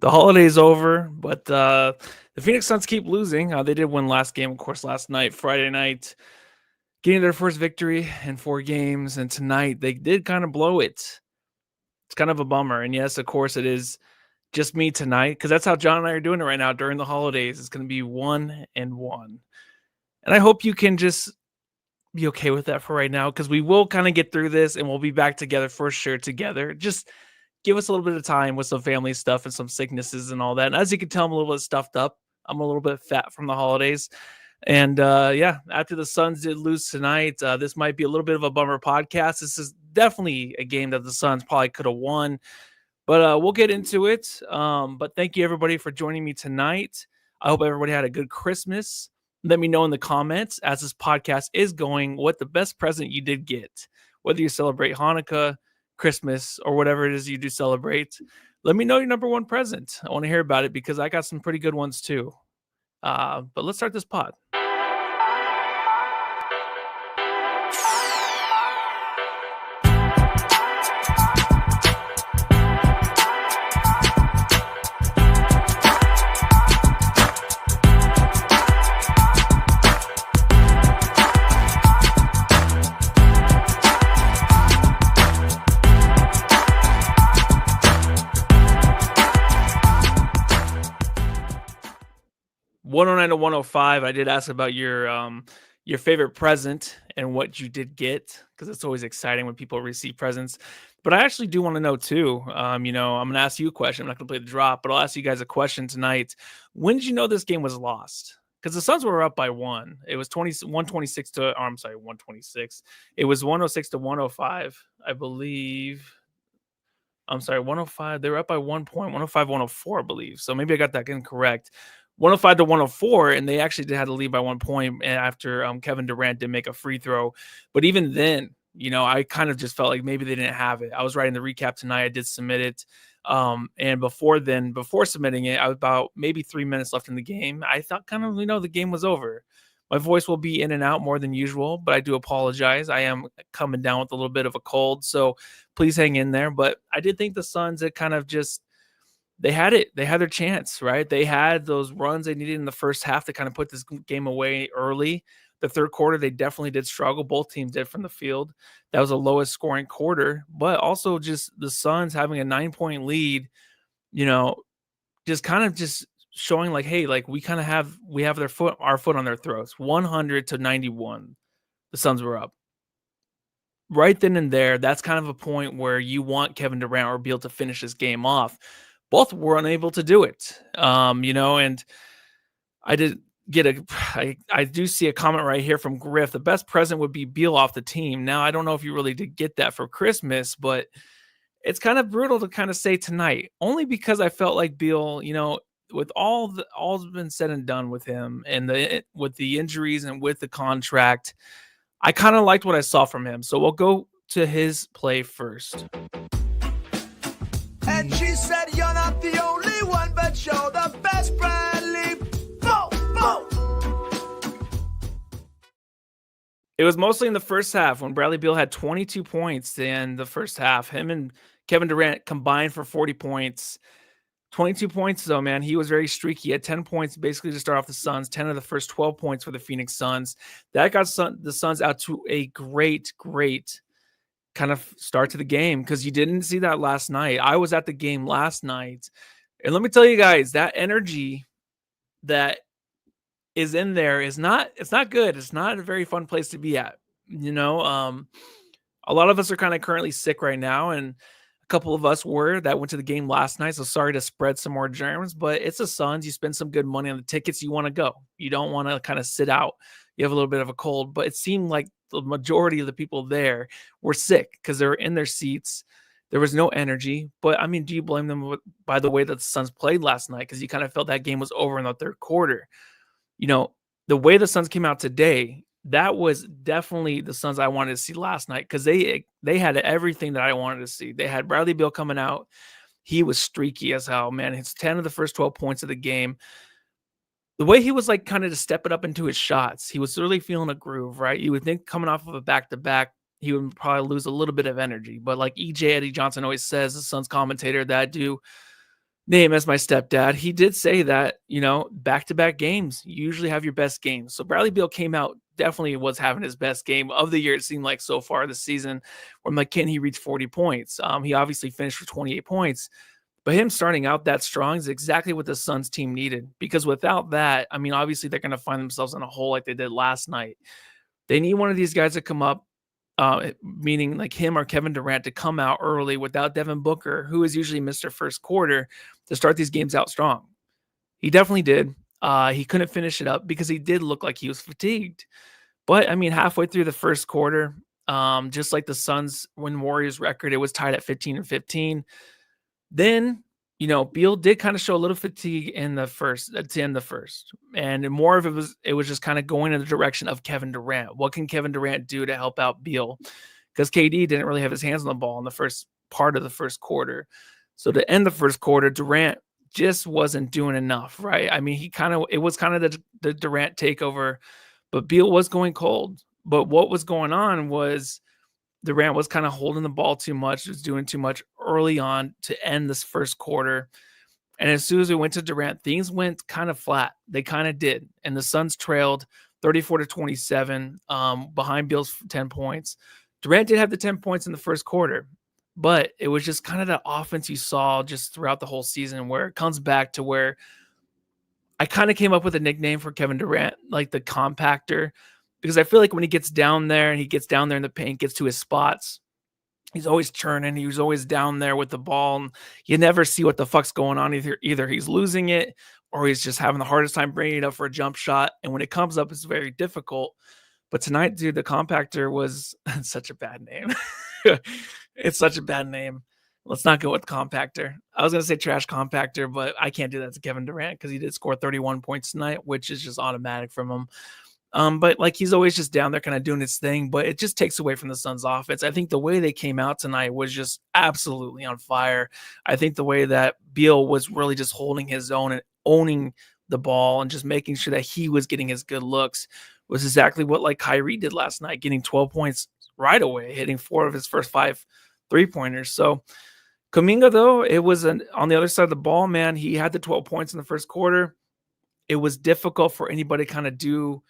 The holiday's over, but the Phoenix Suns keep losing. They did win last game, of course, last night, Friday night, getting their first victory in 4 games. And tonight they did kind of blow it. It's kind of a bummer. And yes, of course, it is just me tonight because that's how John and I are doing it right now during the holidays. It's going to be 1-1. And I hope you can just be okay with that for right now because we will kind of get through this and we'll be back together for sure together. Just give us a little bit of time with some family stuff and some sicknesses and all that. And as you can tell, I'm a little bit stuffed up. I'm a little bit fat from the holidays. And yeah, after the Suns did lose tonight, this might be a little bit of a bummer podcast. This is definitely a game that the Suns probably could have won, but we'll get into it. But thank you everybody for joining me tonight. I hope everybody had a good Christmas. Let me know in the comments as this podcast is going what the best present you did get, whether you celebrate Hanukkah, Christmas, or whatever it is you do celebrate. Let me know your number one present. I want to hear about it because I got some pretty good ones too. But let's start this pod. 109 to 105. I did ask about your favorite present and what you did get because it's always exciting when people receive presents. But I actually do want to know too. I'm going to ask you a question. I'm not going to play the drop, but I'll ask you guys a question tonight. When did you know this game was lost? Because the Suns were up by one. It was 126 to, oh, I'm sorry, 126. It was 106 to 105, I believe. I'm sorry, 105. They were up by 1 point, 105, 104, I believe. So maybe I got that incorrect. 105 to 104, and they actually had to lead by 1 point after Kevin Durant did make a free throw. But even then, I kind of just felt like maybe they didn't have it. I was writing the recap tonight. I did submit it. And before submitting it, I was about maybe 3 minutes left in the game. I thought kind of, the game was over. My voice will be in and out more than usual, but I do apologize. I am coming down with a little bit of a cold, so please hang in there. But I did think the Suns had kind of just, they had it. They had their chance, right? They had those runs they needed in the first half to kind of put this game away early. The third quarter, they definitely did struggle. Both teams did from the field. That was the lowest scoring quarter, but also just the Suns having a 9-point lead, just kind of just showing like, hey, like we have our foot on their throats. 100 to 91. The Suns were up. Right then and there, that's kind of a point where you want Kevin Durant or Beal to finish this game off. Both were unable to do it. And I did get I do see a comment right here from Griff. The best present would be Beal off the team. Now, I don't know if you really did get that for Christmas, but it's kind of brutal to kind of say tonight, only because I felt like Beal, with all's been said and done with him and with the injuries and with the contract, I kind of liked what I saw from him. So we'll go to his play first. And she said, you're not the only one, but you're the best, Bradley. Bo, bo. It was mostly in the first half when Bradley Beal had 22 points in the first half. Him and Kevin Durant combined for 40 points. 22 points, though, man. He was very streaky. He had 10 points basically to start off the Suns, 10 of the first 12 points for the Phoenix Suns. That got the Suns out to a great kind of start to the game because you didn't see that last night. I was at the game last night, and let me tell you guys, that energy that is in there it's not good. It's not a very fun place to be at. A lot of us are kind of currently sick right now, and a couple of us that went to the game last night. So sorry to spread some more germs, but it's the Suns. You spend some good money on the tickets. You want to go. You don't want to kind of sit out. You have a little bit of a cold, but it seemed like the majority of the people there were sick because they were in their seats. There was no energy. But I mean, do you blame them by the way that the Suns played last night? Because you kind of felt that game was over in the third quarter. The way the Suns came out today, that was definitely the Suns I wanted to see last night because they had everything that I wanted to see. They had Bradley Beal coming out. He was streaky as hell, man. It's 10 of the first 12 points of the game. The way he was like kind of to step it up into his shots, he was really feeling a groove, right? You would think coming off of a back-to-back, he would probably lose a little bit of energy. But like EJ Eddie Johnson always says, the Suns commentator, that dude, name as my stepdad, he did say that, back-to-back games, you usually have your best games. So Bradley Beal came out, definitely was having his best game of the year, it seemed like so far this season, where I'm like, can he reach 40 points? He obviously finished with 28 points, but him starting out that strong is exactly what the Suns team needed. Because without that, I mean, obviously they're going to find themselves in a hole like they did last night. They need one of these guys to come up, meaning like him or Kevin Durant to come out early without Devin Booker, who is usually Mr. First Quarter, to start these games out strong. He definitely did. He couldn't finish it up because he did look like he was fatigued. But I mean, halfway through the first quarter, just like the Suns win Warriors record, it was tied at 15-15. Then, Beal did kind of show a little fatigue in the first, at the end of the first. And more of it was just kind of going in the direction of Kevin Durant. What can Kevin Durant do to help out Beal? Because KD didn't really have his hands on the ball in the first part of the first quarter. So to end the first quarter, Durant just wasn't doing enough, right? I mean, it was kind of the Durant takeover, but Beal was going cold. But what was going on was Durant was kind of holding the ball too much, was doing too much early on to end this first quarter. And as soon as we went to Durant, things went kind of flat. They kind of did. And the Suns trailed 34-27 behind Beal's 10 points. Durant did have the 10 points in the first quarter, but it was just kind of the offense you saw just throughout the whole season where it comes back to where I kind of came up with a nickname for Kevin Durant, like the compactor, because I feel like when he gets down there and he gets down there in the paint, gets to his spots, he's always churning. He was always down there with the ball, and you never see what the fuck's going on. Either he's losing it or he's just having the hardest time bringing it up for a jump shot. And when it comes up, it's very difficult. But tonight, dude, the compactor was such a bad name. It's such a bad name. Let's not go with compactor. I was going to say trash compactor, but I can't do that to Kevin Durant because he did score 31 points tonight, which is just automatic from him. But like he's always just down there kind of doing his thing, but it just takes away from the Suns offense. I think the way they came out tonight was just absolutely on fire. I think the way that Beal was really just holding his own and owning the ball and just making sure that he was getting his good looks was exactly what like Kyrie did last night, getting 12 points right away, hitting 4 of his first 5 3-pointers. So Kuminga, though, it was on the other side of the ball, man. He had the 12 points in the first quarter. It was difficult for anybody to kind of do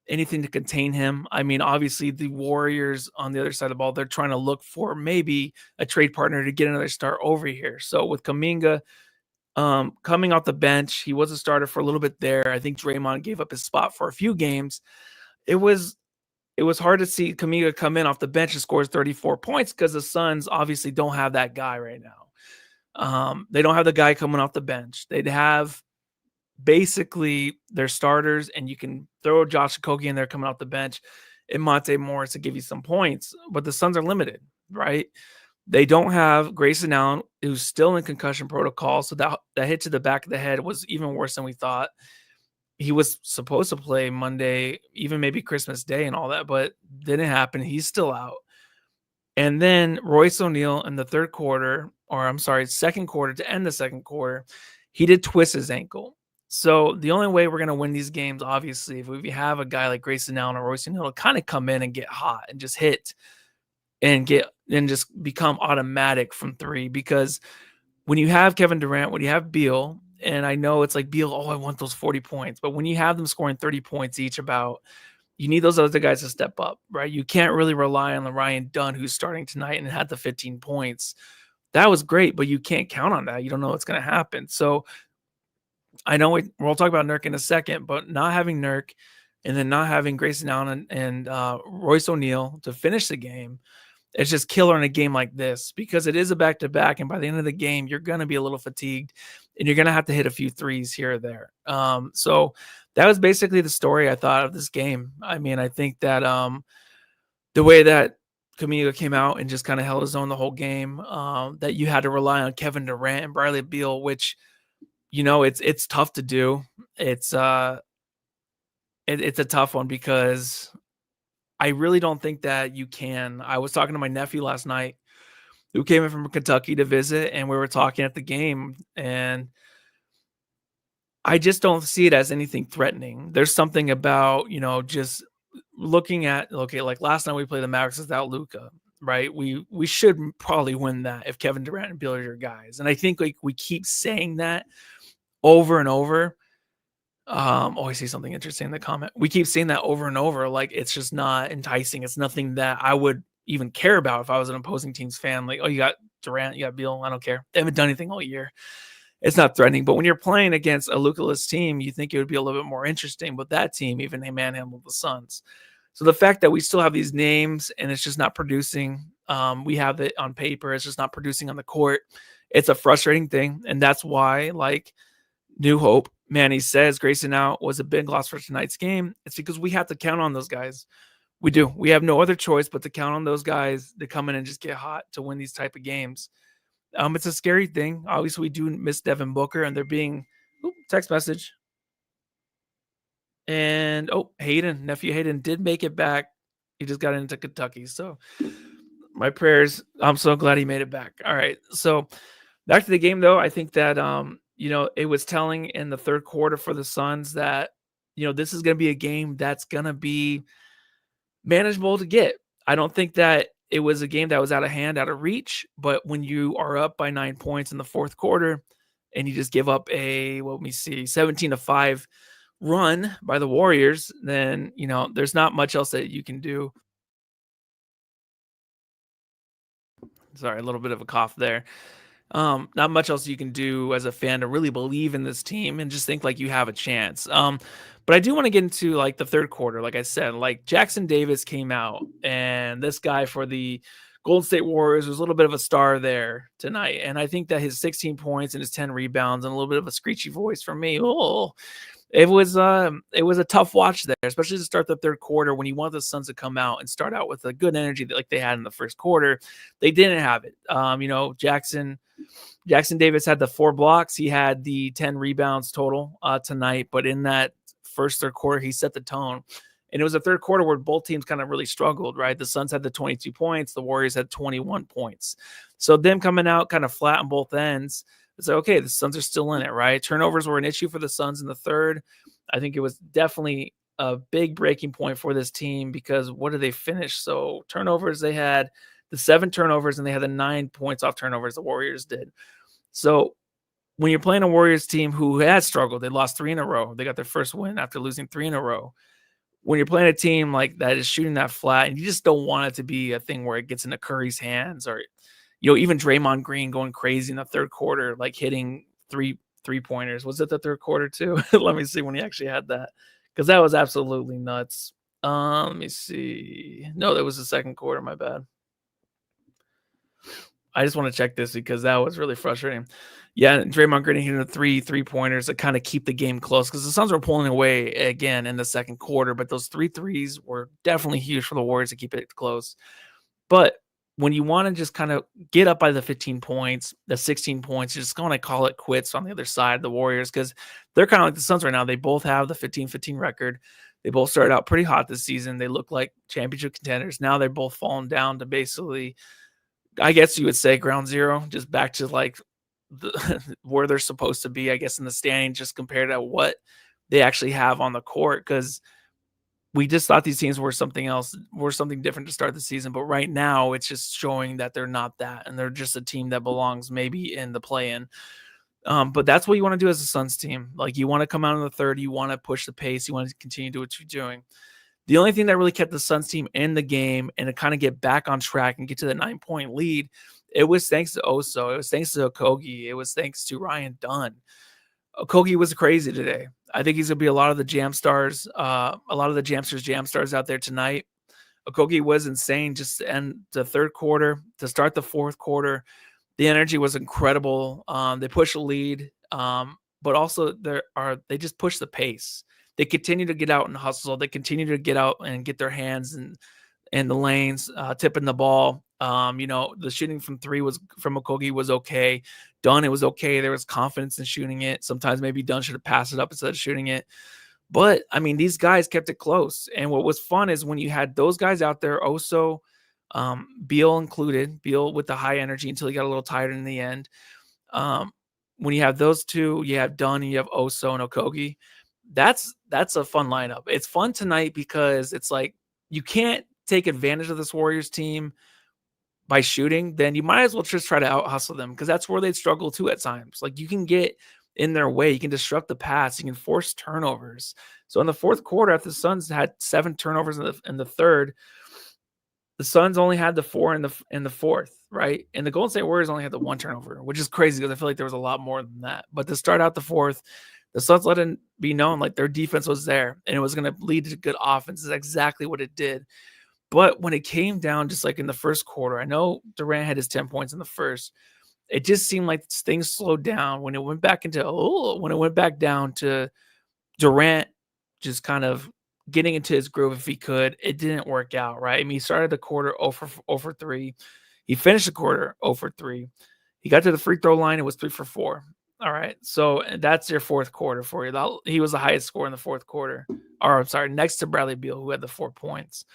anything to contain him. I mean, obviously, the Warriors on the other side of the ball, they're trying to look for maybe a trade partner to get another star over here. So with Kuminga coming off the bench, he was a starter for a little bit there. I think Draymond gave up his spot for a few games. It was hard to see Kuminga come in off the bench and scores 34 points because the Suns obviously don't have that guy right now. They don't have the guy coming off the bench. They'd have basically their starters, and you can throw Josh Okogie in there coming off the bench and Monte Morris to give you some points, but the Suns are limited, right? They don't have Grayson Allen, who's still in concussion protocol, so that hit to the back of the head was even worse than we thought. He was supposed to play Monday, even maybe Christmas Day and all that, but didn't happen. He's still out. And then Royce O'Neal in the second quarter to end the second quarter, he did twist his ankle. So the only way we're going to win these games, obviously, if we have a guy like Grayson Allen or Royce O'Neal to kind of come in and get hot and just hit and just become automatic from 3. Because when you have Kevin Durant, when you have Beal, and I know it's like Beal, I want those 40 points. But when you have them scoring 30 points each you need those other guys to step up, right? You can't really rely on Ryan Dunn, who's starting tonight and had the 15 points. That was great, but you can't count on that. You don't know what's going to happen. So I know we'll talk about Nurk in a second, but not having Nurk and then not having Grayson Allen and Royce O'Neal to finish the game, it's just killer in a game like this because it is a back-to-back, and by the end of the game, you're going to be a little fatigued, and you're going to have to hit a few threes here or there. So that was basically the story I thought of this game. I mean, I think that the way that Kuminga came out and just kind of held his own the whole game, that you had to rely on Kevin Durant and Bradley Beal, which, it's tough to do. It's a tough one because I really don't think that you can. I was talking to my nephew last night who came in from Kentucky to visit, and we were talking at the game, and I just don't see it as anything threatening. There's something about, just looking at, okay, like last night we played the Mavericks without Luka. right? We should probably win that if Kevin Durant and Beal are your guys. And I think like we keep saying that over and over. Oh, I see something interesting in the comment. We keep saying that over and over. Like it's just not enticing. It's nothing that I would even care about if I was an opposing team's fan. Like, oh, you got Durant, you got Beal. I don't care. They haven't done anything all year. It's not threatening. But when you're playing against a Luka-less team, you think it would be a little bit more interesting. But that team, even they manhandled the Suns. So the fact that we still have these names and it's just not producing, we have it on paper, it's just not producing on the court. It's a frustrating thing. And that's why, like New Hope, Manny says Grayson out was a big loss for tonight's game. It's because we have to count on those guys. We do. We have no other choice but to count on those guys to come in and just get hot to win these type of games. It's a scary thing. Obviously, we do miss Devin Booker, and they're being text message. And nephew Hayden did make it back. He just got into Kentucky. So my prayers. I'm so glad he made it back. All right. So back to the game though. I think that it was telling in the third quarter for the Suns that, this is gonna be a game that's gonna be manageable to get. I don't think that it was a game that was out of hand, out of reach, but when you are up by 9 points in the fourth quarter and you just give up a 17-5 run by the Warriors, then there's not much else that you can do. Sorry, a little bit of a cough there. Not much else you can do as a fan to really believe in this team and just think like you have a chance. But I do want to get into like the third quarter. Like I said, like Jackson Davis came out, and this guy for the Golden State Warriors was a little bit of a star there tonight. And I think that his 16 points and his 10 rebounds and a little bit of a screechy voice from me. It was a tough watch there, especially to start the third quarter when you want the Suns to come out and start out with a good energy that like they had in the first quarter. They didn't have it. Jackson Davis had the 4 blocks. He had the 10 rebounds total tonight, but in that third quarter, he set the tone. And it was a third quarter where both teams kind of really struggled, right? The Suns had the 22 points. The Warriors had 21 points. So them coming out kind of flat on both ends, it's like, okay, the Suns are still in it, right? Turnovers were an issue for the Suns in the third. I think it was definitely a big breaking point for this team because what did they finish? So turnovers, they had the 7 turnovers and they had the 9 points off turnovers the Warriors did. So when you're playing a Warriors team who has struggled, they lost 3 in a row. They got their first win after losing 3 in a row. When you're playing a team like that is shooting that flat and you just don't want it to be a thing where it gets into Curry's hands or even Draymond Green going crazy in the third quarter, like hitting three-pointers. Was it the third quarter too? Let me see when he actually had that, because that was absolutely nuts. Let me see. No, that was the second quarter. My bad. I just want to check this because that was really frustrating. Yeah, Draymond Green hitting the three-pointers to kind of keep the game close because the Suns were pulling away again in the second quarter, but those 3 threes were definitely huge for the Warriors to keep it close. But when you want to just kind of get up by the 15 points, the 16 points, you're just going to call it quits on the other side, the Warriors, because they're kind of like the Suns right now. They both have the 15-15 record. They both started out pretty hot this season. They look like championship contenders. Now they're both falling down to basically, I guess you would say, ground zero, just back to like where they're supposed to be, I guess, in the standing, just compared to what they actually have on the court. Because we just thought these teams were something else, were something different to start the season. But right now it's just showing that they're not that. And they're just a team that belongs maybe in the play-in. But that's what you want to do as a Suns team. Like you want to come out in the third, you want to push the pace, you want to continue to do what you're doing. The only thing that really kept the Suns team in the game and to kind of get back on track and get to the 9-point lead, it was thanks to Oso. It was thanks to Okogie. It was thanks to Ryan Dunn. Okogie was crazy today. I think he's going to be a lot of the jam stars out there tonight. Okogie was insane just to end the third quarter, to start the fourth quarter. The energy was incredible. They pushed the lead, but also they just push the pace. They continue to get out and hustle. They continue to get out and get their hands in the lanes, tipping the ball. The shooting from 3 from Okogie was okay. Dunn, it was okay. There was confidence in shooting it. Sometimes maybe Dunn should have passed it up instead of shooting it. But, I mean, these guys kept it close. And what was fun is when you had those guys out there, Oso, Beal included, Beal with the high energy until he got a little tired in the end. When you have those two, you have Dunn and you have Oso and Okogie. That's a fun lineup. It's fun tonight because it's like you can't take advantage of this Warriors team by shooting, then you might as well just try to out hustle them because that's where they'd struggle too at times. Like you can get in their way, you can disrupt the pass, you can force turnovers. So in the fourth quarter, after the Suns had 7 turnovers in the third, the Suns only had the 4 in the fourth, right? And the Golden State Warriors only had the 1 turnover, which is crazy because I feel like there was a lot more than that. But to start out the fourth, the Suns let it be known like their defense was there and it was going to lead to good offense. Is exactly what it did. But when it came down, just like in the first quarter, I know Durant had his 10 points in the first. It just seemed like things slowed down when it went back down to Durant just kind of getting into his groove if he could. It didn't work out, right? I mean, he started the quarter 0 for 3. He finished the quarter 0 for 3. He got to the free throw line. It was 3 for 4. All right. So that's your fourth quarter for you. He was the highest score in the fourth quarter. Or I'm sorry, next to Bradley Beal, who had the 4 points.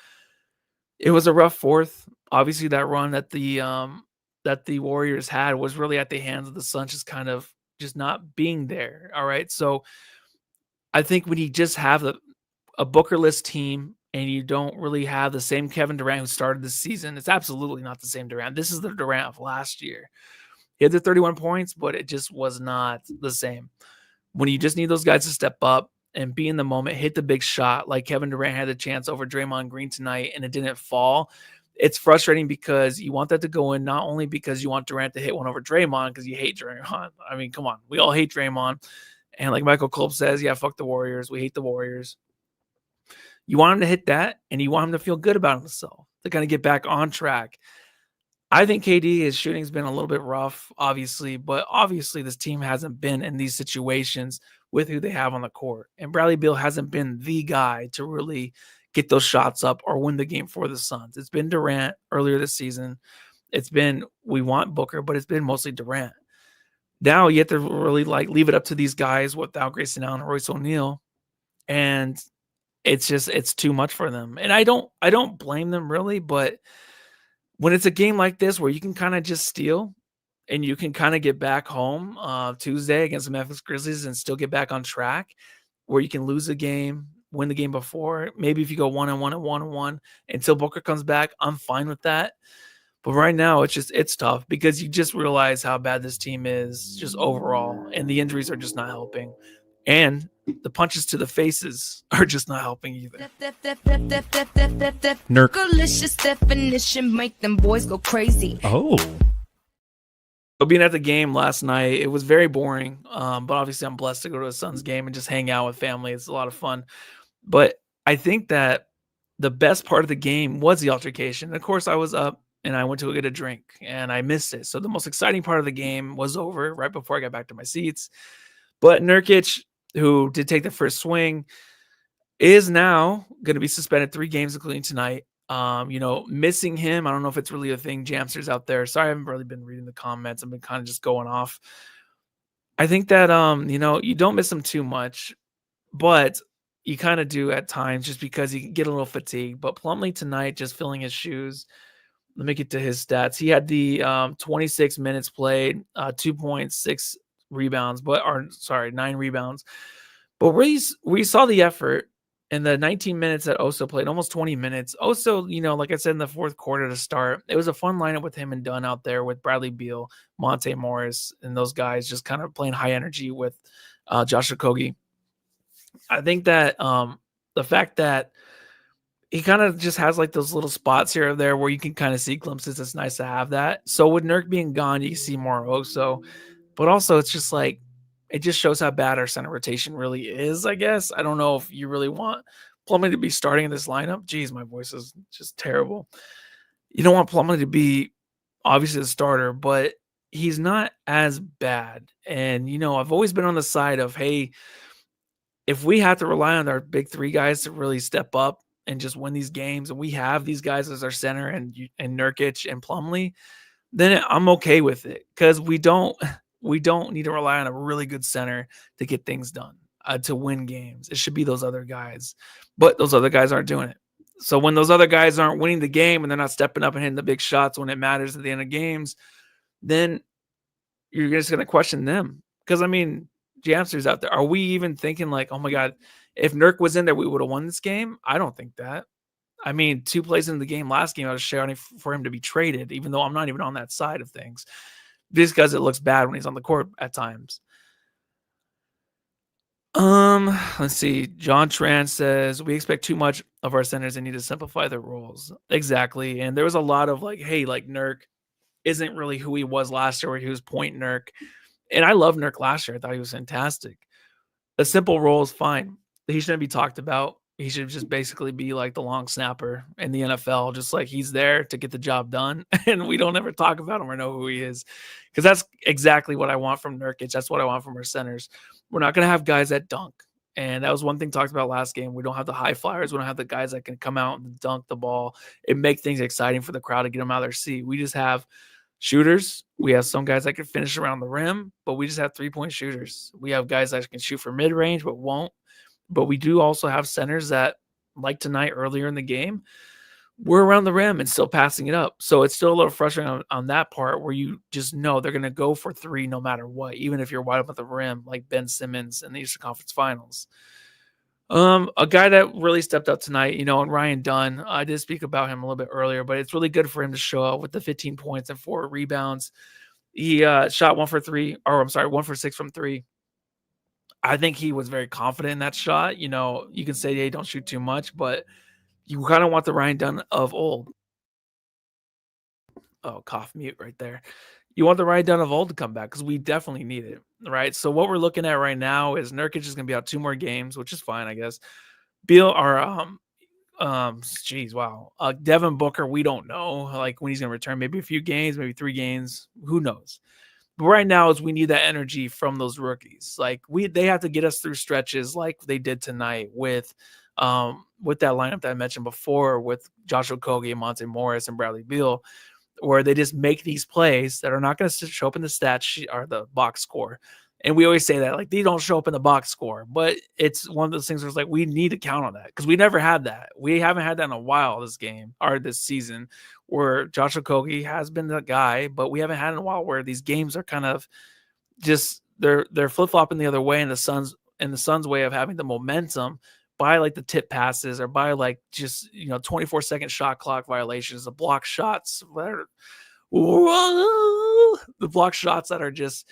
It was a rough fourth. Obviously, that run that the Warriors had was really at the hands of the Suns just not being there. All right. So I think when you just have a Booker-less team and you don't really have the same Kevin Durant who started this season, it's absolutely not the same Durant. This is the Durant of last year. He had the 31 points, but it just was not the same. When you just need those guys to step up and be in the moment, hit the big shot like Kevin Durant had the chance over Draymond Green tonight and it didn't fall. It's frustrating because you want that to go in, not only because you want Durant to hit one over Draymond because you hate Draymond. I mean, come on. We all hate Draymond. And like Michael Culp says, yeah, fuck the Warriors. We hate the Warriors. You want him to hit that and you want him to feel good about himself to kind of get back on track. I think KD, his shooting's been a little bit rough, obviously, but obviously this team hasn't been in these situations with who they have on the court. And Bradley Beal hasn't been the guy to really get those shots up or win the game for the Suns. It's been Durant earlier this season. It's been, we want Booker, but it's been mostly Durant. Now you have to really leave it up to these guys without Grayson Allen and Royce O'Neal. And it's too much for them. And I don't blame them really, but when it's a game like this where you can kind of just steal and you can kind of get back home Tuesday against the Memphis Grizzlies and still get back on track, where you can lose a game, win the game before. Maybe if you go 1-1 and 1-1 until Booker comes back, I'm fine with that. But right now it's tough because you just realize how bad this team is just overall, and the injuries are just not helping. And the punches to the faces are just not helping either. Nurk. Delicious definition make them boys go crazy. Oh. But being at the game last night, it was very boring. But obviously I'm blessed to go to a Suns game and just hang out with family. It's a lot of fun. But I think that the best part of the game was the altercation. And of course, I was up and I went to go get a drink and I missed it. So the most exciting part of the game was over right before I got back to my seats. But Nurkic, who did take the first swing, is now going to be suspended 3 games, including tonight. Missing him, I don't know if it's really a thing. Jamsters out there. Sorry, I haven't really been reading the comments. I've been kind of just going off. I think that, you don't miss him too much, but you kind of do at times just because you can get a little fatigued. But Plumlee tonight, just filling his shoes. Let me get to his stats. He had the 26 minutes played, 2.6 rebounds, 9 rebounds. But we saw the effort in the 19 minutes that Oso played, almost 20 minutes. Oso, like I said in the fourth quarter to start, it was a fun lineup with him and Dunn out there with Bradley Beal, Monte Morris, and those guys just kind of playing high energy with Josh Okogie. I think that the fact that he kind of just has like those little spots here or there where you can kind of see glimpses. It's nice to have that. So with Nurk being gone, you can see more Oso. But also, it's just like, it just shows how bad our center rotation really is, I guess. I don't know if you really want Plumlee to be starting in this lineup. Jeez, my voice is just terrible. You don't want Plumlee to be obviously the starter, but he's not as bad. And, I've always been on the side of, hey, if we have to rely on our big 3 guys to really step up and just win these games, and we have these guys as our center and Nurkic and Plumlee, then I'm okay with it because we don't need to rely on a really good center to get things done, to win games. It should be those other guys, but those other guys aren't doing it. So when those other guys aren't winning the game and they're not stepping up and hitting the big shots when it matters at the end of games, then you're just going to question them. Because, Jamster's out there. Are we even thinking like, oh my God, if Nurk was in there, we would have won this game? I don't think that. I mean, 2 plays into the game last game, I was shouting for him to be traded, even though I'm not even on that side of things, just because it looks bad when he's on the court at times. Let's see. John Tran says we expect too much of our centers and need to simplify their roles. Exactly. And there was a lot of like, hey, like Nurk isn't really who he was last year, where he was point Nurk. And I love Nurk last year. I thought he was fantastic. A simple role is fine. He shouldn't be talked about. He should just basically be like the long snapper in the NFL, just like he's there to get the job done. And we don't ever talk about him or know who he is. Because that's exactly what I want from Nurkic. That's what I want from our centers. We're not going to have guys that dunk. And that was one thing talked about last game. We don't have the high flyers. We don't have the guys that can come out and dunk the ball and make things exciting for the crowd to get them out of their seat. We just have shooters. We have some guys that can finish around the rim, but we just have 3-point shooters. We have guys that can shoot from mid-range but won't. But we do also have centers that, like tonight earlier in the game, we're around the rim and still passing it up. So it's still a little frustrating on that part, where you just know they're going to go for 3 no matter what, even if you're wide open at the rim, like Ben Simmons in the Eastern Conference Finals. A guy that really stepped up tonight, and Ryan Dunn, I did speak about him a little bit earlier, but it's really good for him to show up with the 15 points and 4 rebounds. He shot 1 for 6 from 3. I think he was very confident in that shot. You can say, hey, don't shoot too much, but you kind of want the Ryan Dunn of old. Oh, cough mute right there. You want the Ryan Dunn of old to come back, because we definitely need it, right? So what we're looking at right now is Nurkic is going to be out 2 more games, which is fine, I guess. Devin Booker, we don't know like when he's going to return. Maybe a few games, maybe 3 games. Who knows? But right now is we need that energy from those rookies. Like they have to get us through stretches like they did tonight with that lineup that I mentioned before with Josh Okogie, Monte Morris, and Bradley Beal, where they just make these plays that are not going to show up in the stat sheet or the box score. And we always say that, like, they don't show up in the box score, but it's one of those things where it's like, we need to count on that, because we never had that. We haven't had that in a while this season, where Josh Okogie has been the guy, but we haven't had it in a while where these games are kind of just, they're flip-flopping the other way, and the Suns' way of having the momentum by like the tip passes or by like just 24-second shot clock violations, the block shots that are just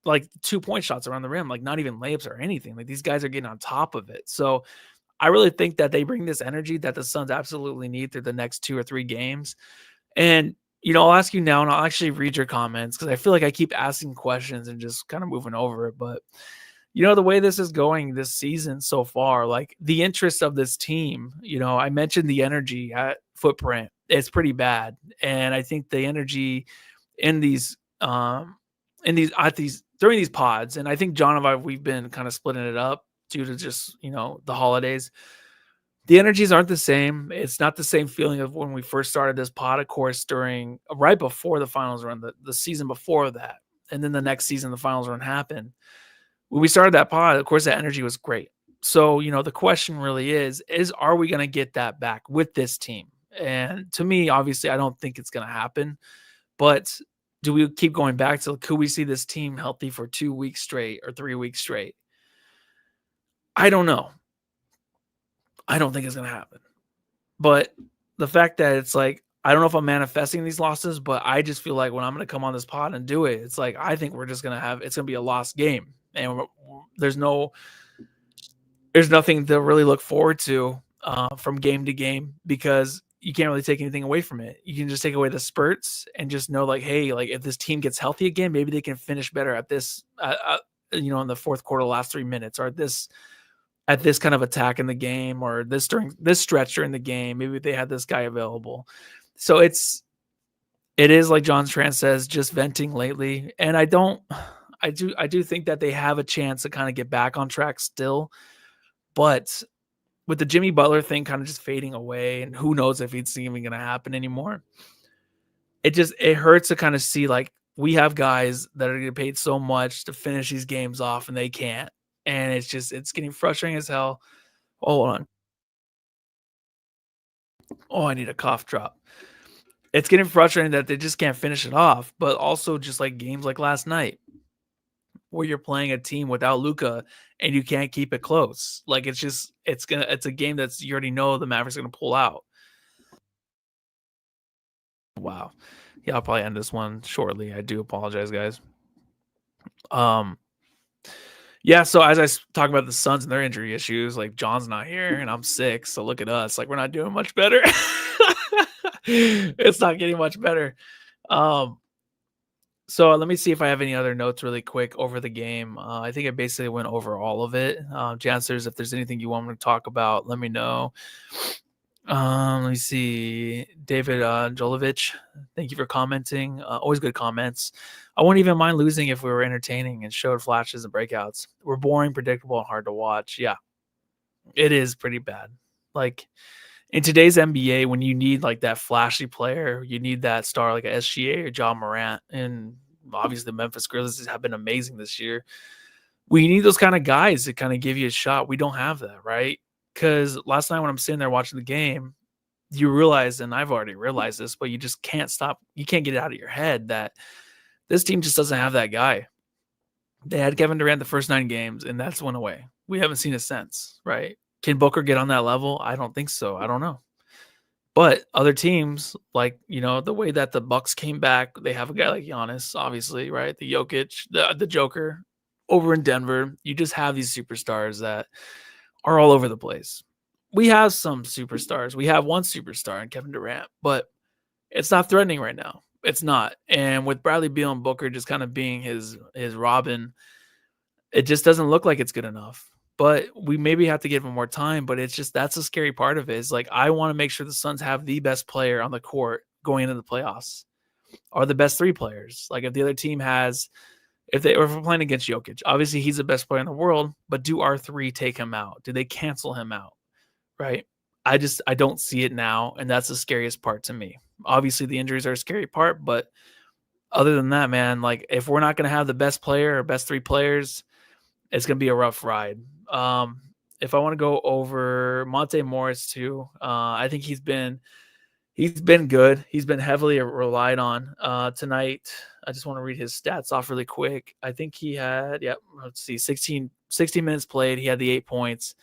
like 2-point shots around the rim, like not even layups or anything. Like these guys are getting on top of it. So I really think that they bring this energy that the Suns absolutely need through the next 2 or 3 games. And I'll ask you now, and I'll actually read your comments, because I feel like I keep asking questions and just kind of moving over it. But the way this is going this season so far, like the interest of this team, I mentioned the energy at Footprint. It's pretty bad. And I think the energy in during these pods, and I think John and I, we've been kind of splitting it up due to just, the holidays. The energies aren't the same. It's not the same feeling of when we first started this pod, of course, right before the finals run, the season before that. And then the next season, the finals run happened. When we started that pod, of course, that energy was great. So, the question really is are we going to get that back with this team? And to me, obviously, I don't think it's going to happen. But do we keep going back to, could we see this team healthy for 2 weeks straight or 3 weeks straight? I don't know. I don't think it's going to happen. But the fact that it's like, I don't know if I'm manifesting these losses, but I just feel like when I'm going to come on this pod and do it, it's like, I think we're just going to it's going to be a lost game. And there's nothing to really look forward to from game to game, because you can't really take anything away from it. You can just take away the spurts and just know, like, hey, like if this team gets healthy again, maybe they can finish better at this, in the fourth quarter, last 3 minutes, or at this kind of attack in the game, or during this stretch during the game. Maybe they had this guy available. So it is like John Tran says, just venting lately. And I do think that they have a chance to kind of get back on track still, but with the Jimmy Butler thing kind of just fading away, and who knows if it's even going to happen anymore. It hurts to kind of see, like, we have guys that are getting paid so much to finish these games off and they can't. And it's getting frustrating as hell. Hold on. Oh, I need a cough drop. It's getting frustrating that they just can't finish it off, but also just like games like last night. where you're playing a team without Luka and you can't keep it close. Like it's a game that's you already know the Mavericks are gonna pull out. Wow. Yeah, I'll probably end this one shortly. I do apologize, guys. Um, yeah, so as talk about the Suns and their injury issues, like John's not here and I'm sick, so look at us. Like we're not doing much better. It's not getting much better. Um, so let me see if I have any other notes really quick over the game. I think I basically went over all of it. Chancellors, if there's anything you want me to talk about, let me know. Let me see. David Jolovich, thank you for commenting. Always good comments. I wouldn't even mind losing if we were entertaining and showed flashes and breakouts. We're boring, predictable, and hard to watch. Yeah, it is pretty bad. Like in today's NBA, when you need like that flashy player, you need that star like a SGA or John Morant, and obviously the Memphis Grizzlies have been amazing this year. We need those kind of guys to kind of give you a shot. We don't have that, right? Because last night when I'm sitting there watching the game, you realize, and I've already realized this, but you just can't stop. You can't get it out of your head that this team just doesn't have that guy. They had Kevin Durant the first 9 games, and that's went away. We haven't seen it since, right? Can Booker get on that level? I don't think so. I don't know. But other teams, like, the way that the Bucks came back, they have a guy like Giannis, obviously, right? The Jokic, the Joker over in Denver. You just have these superstars that are all over the place. We have some superstars. We have one superstar in Kevin Durant, but it's not threatening right now. It's not. And with Bradley Beal and Booker just kind of being his Robin, it just doesn't look like it's good enough. But we maybe have to give him more time. But it's just that's the scary part of it. Is like I want to make sure the Suns have the best player on the court going into the playoffs, or the best 3 players. Like if the other team has, if we're playing against Jokic, obviously he's the best player in the world. But do our 3 take him out? Do they cancel him out? Right? I don't see it now, and that's the scariest part to me. Obviously, the injuries are a scary part, but other than that, man, like if we're not going to have the best player or best 3 players, it's going to be a rough ride. If I want to go over Monte Morris too, I think he's been good. He's been heavily relied on tonight. I just want to read his stats off really quick. I think he had, let's see, 16 minutes played. He had the 8 points.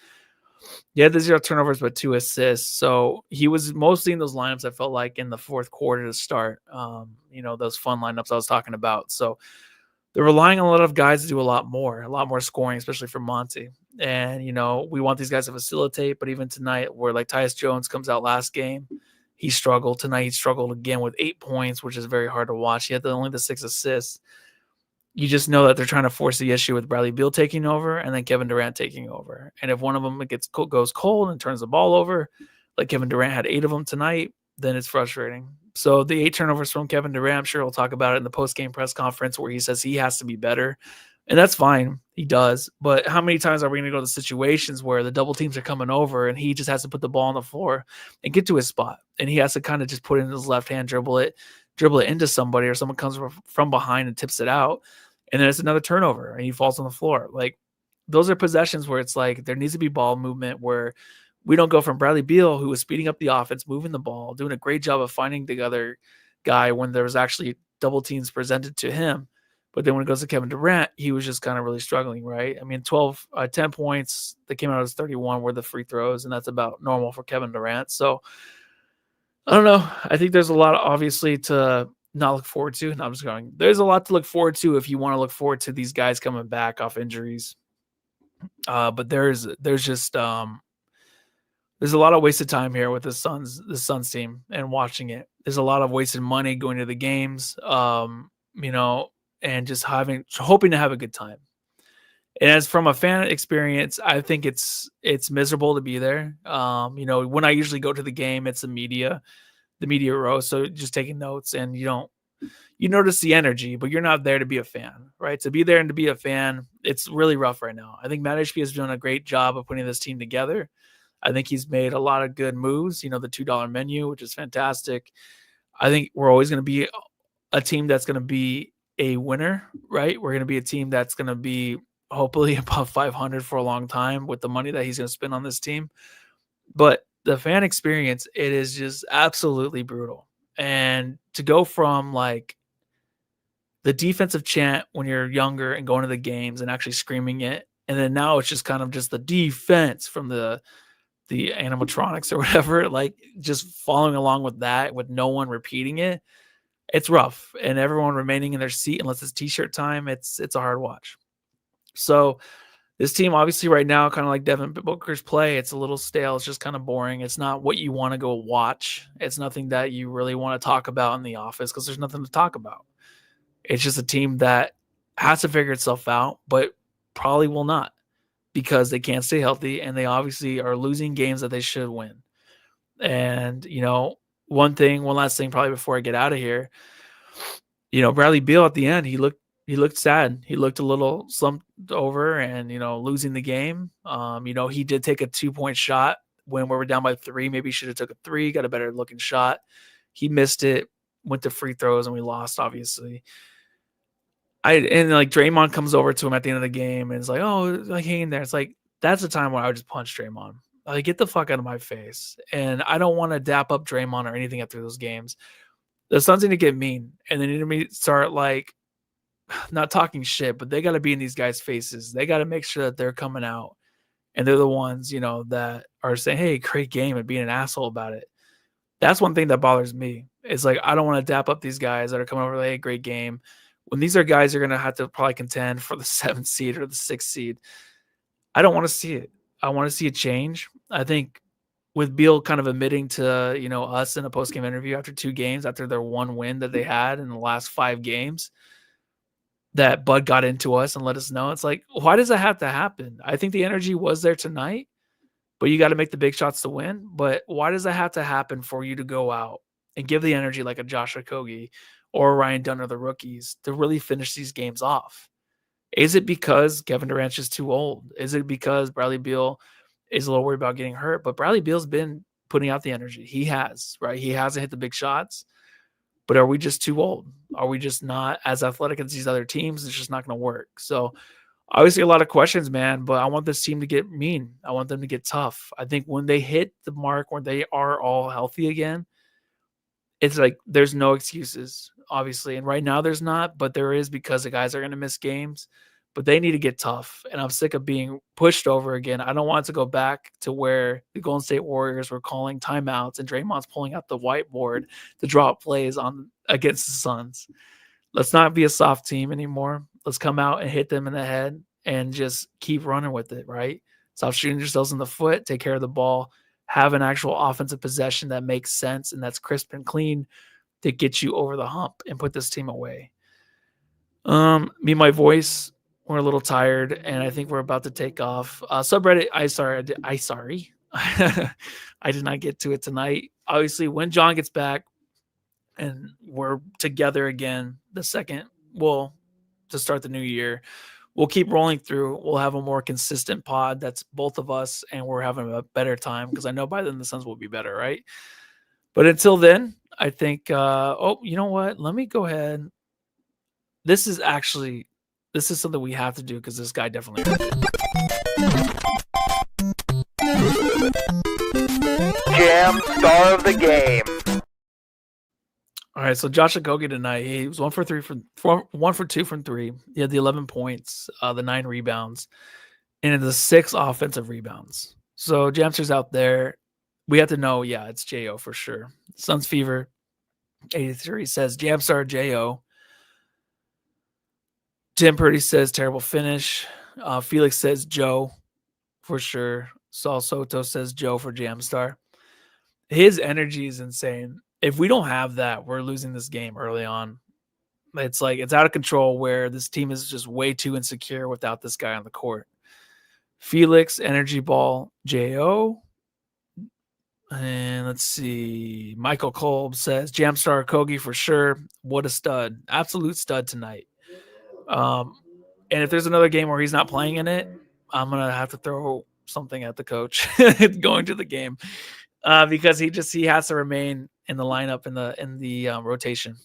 He had the 0 turnovers, but 2 assists. So he was mostly in those lineups, I felt like, in the fourth quarter to start. Those fun lineups I was talking about. So they're relying on a lot of guys to do a lot more scoring, especially for Monty. And, we want these guys to facilitate. But even tonight, where like Tyus Jones comes out last game, he struggled. Tonight, he struggled again with 8 points, which is very hard to watch. He had only the 6 assists. You just know that they're trying to force the issue with Bradley Beal taking over and then Kevin Durant taking over. And if one of them goes cold and turns the ball over, like Kevin Durant had 8 of them tonight, then it's frustrating. So the 8 turnovers from Kevin Durant, I'm sure he'll talk about it in the post-game press conference where he says he has to be better. And that's fine. He does. But how many times are we going to go to situations where the double teams are coming over and he just has to put the ball on the floor and get to his spot? And he has to kind of just put it in his left hand, dribble it into somebody, or someone comes from behind and tips it out. And then it's another turnover and he falls on the floor. Like those are possessions where it's like there needs to be ball movement where we don't go from Bradley Beal, who was speeding up the offense, moving the ball, doing a great job of finding the other guy when there was actually double teams presented to him. But then when it goes to Kevin Durant, he was just kind of really struggling, right? I mean, 10 points that came out as 31 were the free throws, and that's about normal for Kevin Durant. So I don't know. I think there's a lot, obviously, to not look forward to. No, I'm just going. There's a lot to look forward to if you want to look forward to these guys coming back off injuries. But there's just there's a lot of wasted time here with the Suns team and watching it. There's a lot of wasted money going to the games, and just hoping to have a good time. And as from a fan experience, I think it's miserable to be there. When I usually go to the game, it's the media row. So just taking notes, and you notice the energy, but you're not there to be a fan, right? To be there and to be a fan, it's really rough right now. I think Matt HP has done a great job of putting this team together. I think he's made a lot of good moves, the $2 menu, which is fantastic. I think we're always going to be a team that's going to be a winner, right? We're going to be a team that's going to be hopefully above 500 for a long time with the money that he's going to spend on this team. But the fan experience, it is just absolutely brutal. And to go from like the defensive chant when you're younger and going to the games and actually screaming it, and then now it's just kind of just the defense from the animatronics or whatever, like just following along with that with no one repeating it. It's rough, and everyone remaining in their seat unless it's t-shirt time. It's a hard watch. So this team, obviously, right now, kind of like Devin Booker's play, it's a little stale. It's just kind of boring. It's not what you want to go watch. It's nothing that you really want to talk about in the office because there's nothing to talk about. It's just a team that has to figure itself out, but probably will not because they can't stay healthy and they obviously are losing games that they should win. And, one last thing, probably before I get out of here, Bradley Beal at the end, he looked sad. He looked a little slumped over and, losing the game. He did take a 2-point shot when we were down by 3. Maybe he should have took a 3, got a better looking shot. He missed it, went to free throws, and we lost, obviously. Draymond comes over to him at the end of the game and is like, "Oh, like hanging there." It's like, that's the time where I would just punch Draymond. Like, get the fuck out of my face. And I don't want to dap up Draymond or anything after those games. The Suns need to get mean, and they need to start not talking shit, but they got to be in these guys' faces. They got to make sure that they're coming out, and they're the ones, that are saying, "Hey, great game," and being an asshole about it. That's one thing that bothers me. It's like, I don't want to dap up these guys that are coming over like, "Hey, great game," when these are guys you're going to have to probably contend for the 7th seed or the 6th seed. I don't want to see it. I want to see a change. I think with Beal kind of admitting to, us in a post-game interview after 2 games, after their 1 win that they had in the last 5 games, that Bud got into us and let us know. It's like, why does that have to happen? I think the energy was there tonight, but you got to make the big shots to win. But why does that have to happen for you to go out and give the energy like a Josh Okogie or Ryan Dunn or the rookies to really finish these games off? Is it because Kevin Durant's just too old? Is it because Bradley Beal is a little worried about getting hurt? But Bradley Beal's been putting out the energy. He has, right? He hasn't hit the big shots. But are we just too old? Are we just not as athletic as these other teams? It's just not going to work. So obviously a lot of questions, man, but I want this team to get mean. I want them to get tough. I think when they hit the mark, when they are all healthy again, it's like there's no excuses, obviously. And right now there's not, but there is because the guys are going to miss games. But they need to get tough. And I'm sick of being pushed over again. I don't want it to go back to where the Golden State Warriors were calling timeouts and Draymond's pulling out the whiteboard to draw up plays against the Suns. Let's not be a soft team anymore. Let's come out and hit them in the head and just keep running with it, right? Stop shooting yourselves in the foot, take care of the ball, have an actual offensive possession that makes sense and that's crisp and clean to get you over the hump and put this team away. My voice, we're a little tired, and I think we're about to take off. Subreddit, sorry. I did not get to it tonight. Obviously, when John gets back and we're together again, to start the new year, we'll keep rolling through. We'll have a more consistent pod that's both of us, and we're having a better time because I know by then the Suns will be better, right? But until then, I think, you know what? Let me go ahead. This is something we have to do because this guy definitely. Jam star of the game. All right, so Josh Okogie tonight, he was 1 for 2 from 3. He had the 11 points, the 9 rebounds, and the 6 offensive rebounds. So Jamster's out there. We have to know, it's J.O. for sure. Suns Fever 83 says Jamstar J.O. Tim Purdy says terrible finish. Felix says Joe for sure. Saul Soto says Joe for Jamstar. His energy is insane. If we don't have that, we're losing this game early on. It's like it's out of control where this team is just way too insecure without this guy on the court. Felix, energy ball, J.O. And let's see. Michael Kolb says Jamstar Okogie for sure. What a stud. Absolute stud tonight. And if there's another game where he's not playing in it, I'm going to have to throw something at the coach going to the game because he has to remain in the lineup in the rotation.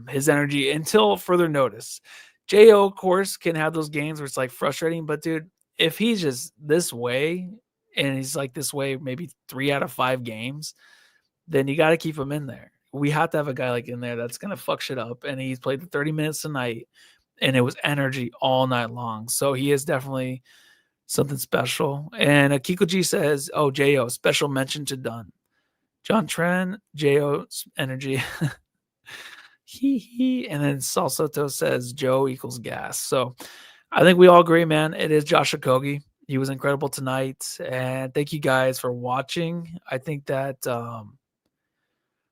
His energy until further notice. J.O., of course, can have those games where it's like frustrating, but dude, if he's just this way and he's like this way maybe 3 out of 5 games, then you got to keep him in there. we have to have a guy like in there that's gonna fuck shit up. And he's played the 30 minutes tonight, and it was energy all night long. So he is definitely something special. And Kiko G says, "Oh, Jo, special mention to Dunn, John Tren, Jo's energy." He and then Salsoto says Joe equals gas. So I think we all agree, man. It is Josh Okogie. He was incredible tonight. And thank you guys for watching. I think that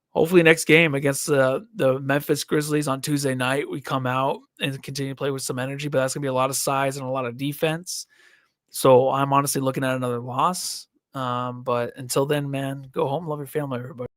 hopefully next game against the Memphis Grizzlies on Tuesday night, we come out and continue to play with some energy, but that's gonna be a lot of size and a lot of defense. So I'm honestly looking at another loss. But until then, man, go home, love your family, everybody.